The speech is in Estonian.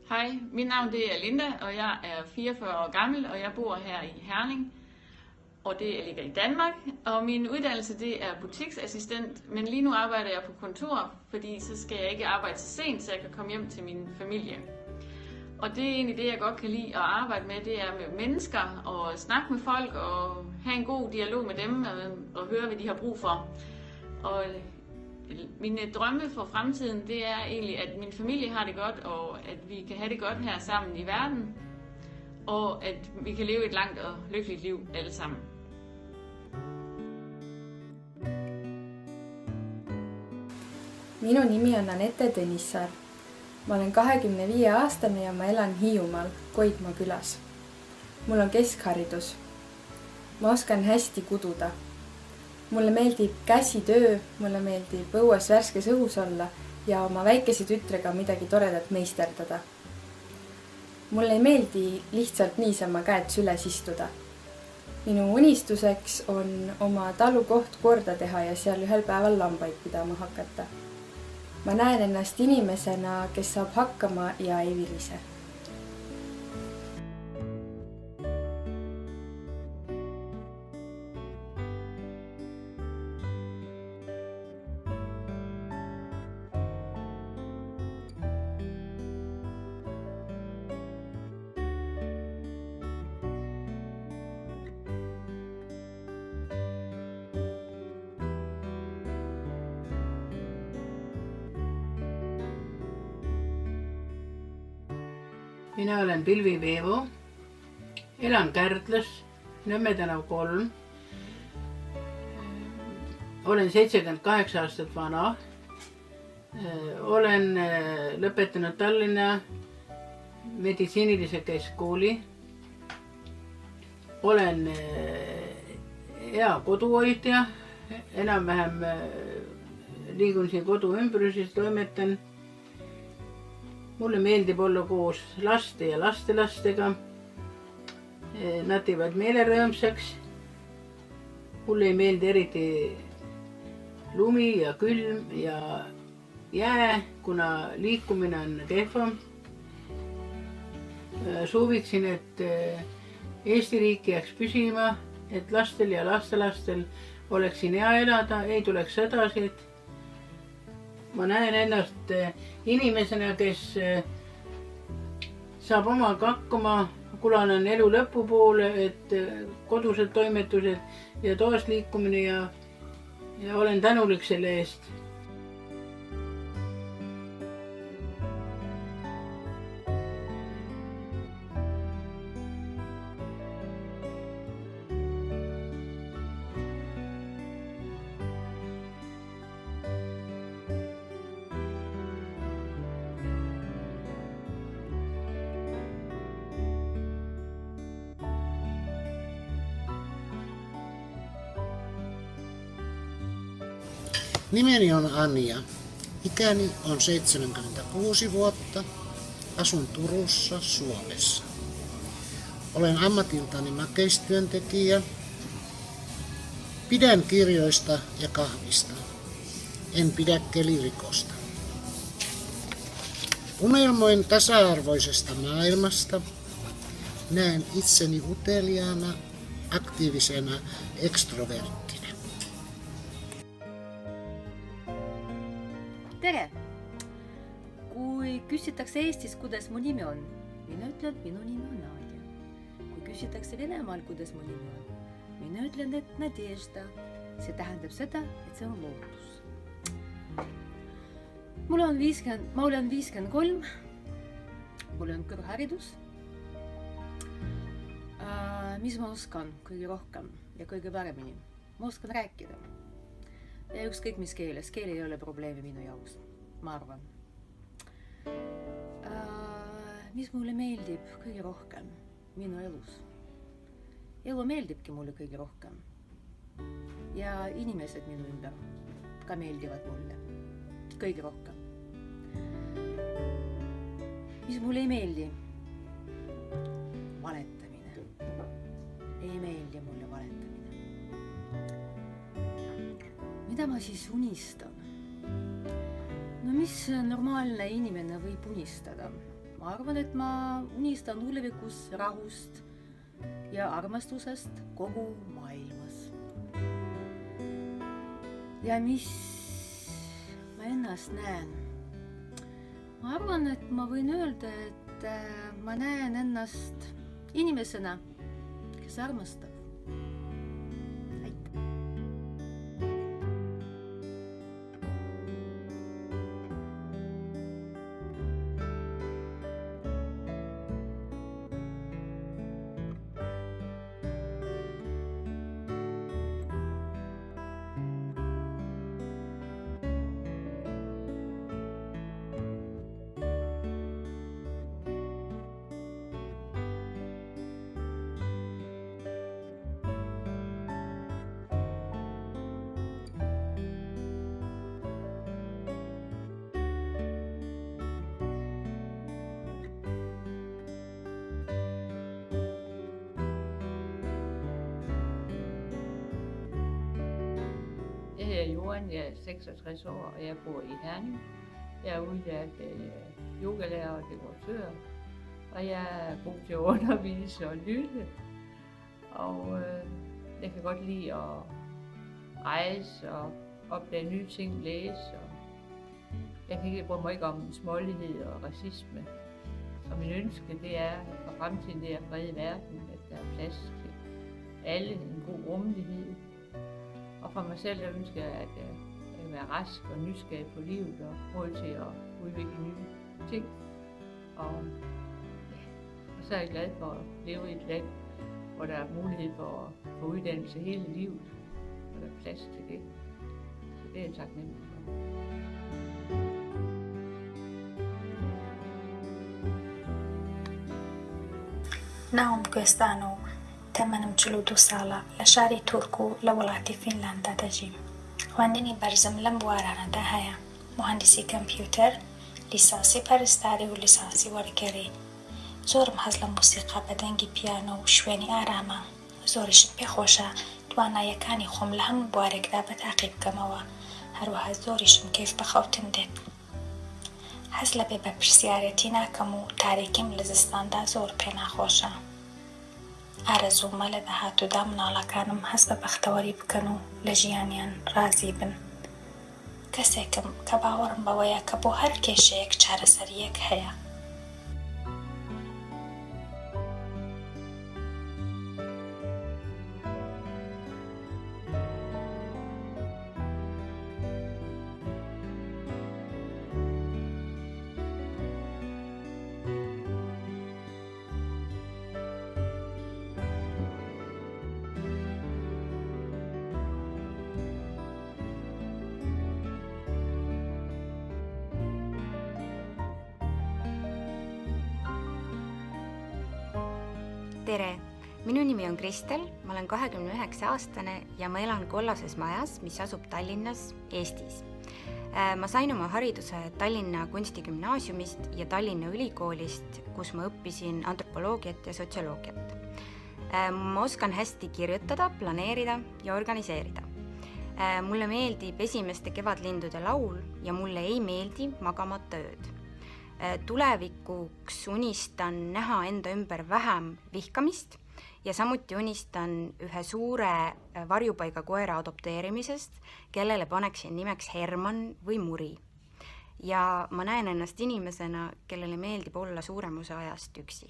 Hej, mit navn det er Linda, og jeg er 44 år gammel, og jeg bor her i Herning. Og det ligger i Danmark, og min uddannelse det er butiksassistent, men lige nu arbejder jeg på kontor, fordi så skal jeg ikke arbejde så sent, så jeg kan komme hjem til min familie. Og det er egentlig det, jeg godt kan lide at arbejde med, det er med mennesker, og snakke med folk, og have en god dialog med dem, og høre, hvad de har brug for. Og mine drømme for fremtiden, det er egentlig, at min familie har det godt, og at vi kan have det godt her sammen i verden, og at vi kan leve et langt og lykkeligt liv alle sammen. Minu nimi on Anette Tõnissaar. Ma olen 25-aastane ja ma elan Hiiumaal, Koidmaa külas. Mul on keskharidus. Ma oskan hästi kududa. Mulle meeldib käsitöö, mulle meeldib õues värskes õhus olla ja oma väikese tütrega midagi toredat meisterdada. Mulle ei meeldi lihtsalt niisama käed süles istuda. Minu unistuseks on oma talukoht korda teha ja seal ühel päeval lambaid pidama hakata. Ma näen ennast inimesena, kes saab hakkama ja ei virise. Minä olen Pilvi Veevo, elan Kärdlas, Nõmme tänav 3. Olen 78 aastat vana. Olen lõpetanud Tallinna meditsiinilise keskkooli. Olen hea koduhoidja, enam-vähem liigun siin kodu ümbruses, toimetan. Mulle meeldib olla koos laste ja lastelastega. Nad teevad meele rõõmsaks. Mulle ei meeldi eriti lumi ja külm ja jää, kuna liikumine on kehva. Sooviksin, et Eesti riik jääks püsima, et lastel ja lastelastel oleks siin hea elada, ei tuleks sõdasid. Ma näen ennast inimesena, kes saab omaga hakkama, kuna on elu lõpu poole, et kodused toimetused ja toas liikumine ja olen tänulik selle eest. Nimeni on Anja. Ikäni on 76 vuotta. Asun Turussa, Suomessa. Olen ammatiltani makeistyöntekijä. Pidän kirjoista ja kahvista. En pidä kelirikosta. Unelmoin tasa-arvoisesta maailmasta. Näen itseni uteliaana, aktiivisena ekstroverttina. Tere! Kui küsitakse Eestis, kuidas mu nimi on, mina ütlen, et minu nimi on Nadja. Kui küsitakse Venemaal, kuidas mu nimi on, mina ütlen, et Nadežda. See tähendab seda, et see on lootus. Ma olen 53, mul on kõrgharidus. Mis ma oskan kõige rohkem ja kõige paremini? Ma oskan rääkida. Ja ükskõik mis keeles, keel ei ole probleemi minu jaoks, ma arvan. Mis mulle meeldib kõige rohkem minu elus? Elu meeldibki mulle kõige rohkem. Ja inimesed minu ümber ka meeldivad mulle kõige rohkem. Mis mulle ei meeldi? Valetamine. Ei meeldi mulle valetamine. Mida ma siis unistan? No mis normaalne inimene võib unistada? ma arvan, et ma unistan tulevikus rahust ja armastusest kogu maailmas. Ja mis ma ennast näen? Ma arvan, et ma võin öelda, et ma näen ennast inimesena, kes armastab. Jeg hedder Johan, jeg er 66 år, og jeg bor i Herning. Jeg er uddannet yogalærer og dekoratør, og jeg er god til at undervise og lytte. Og jeg kan godt lide at rejse og opdage nye ting, læse. Og jeg bryder mig ikke om smålighed og racisme. Så min ønske, det er for fremtiden, det er fred i verden, at der er plads til alle, en god rummelighed. Og for mig selv, der ønsker jeg, at jeg kan være rask og nysgerrig på livet og råd til at udvikle nye ting. Og så er jeg glad for at leve i et land, hvor der er mulighed for at få uddannelse hele livet, og der er plads til det. Så det er jeg taknemmelig for. نعم كوستانو تمنم جلودو سالا لشاري توركو لولاتي فنلندا دجيم وعندني برزم لم بوارانا دهايا مهندسي كمبيوتر ليسانسي بارستاري وليسانسي ورقري زور محزلم موسيقى بدنجي بيانو وشويني آراما زورش بيخوشا توانا يكاني خوم لهم بوارق دا بتعقيب كموا هروها زورشم كيف بخوتن ديت حزل بيبا برسيارتينا كمو تاريكيم لزستان دا زور بينا خوشا ئارەزوو مەلە داهاتوودا مناڵەکانم هەست بە بەختەوەری بکەن و لە ژیانیان ڕازی بن. کەسێکم کە باوەڕم بەوەیە کە بۆ هەر کێشەیەک چارەسەریەک هەیە. Tere! Minu nimi on Kristel, ma olen 29-aastane ja ma elan Kollases majas, mis asub Tallinnas, Eestis. Ma sain oma hariduse Tallinna Kunstigümnaasiumist ja Tallinna Ülikoolist, kus ma õppisin antropoloogiat ja sotsioloogiat. Ma oskan hästi kirjutada, planeerida ja organiseerida. Mulle meeldib esimeste kevadlindude laul ja mulle ei meeldi magamata ööd. Tulevikuks unistan näha enda ümber vähem vihkamist ja samuti unistan ühe suure varjupaiga koera adopteerimisest, kellele paneksin nimeks Herman või Muri. Ja ma näen ennast inimesena, kellele meeldib olla suurem osa ajast üksi.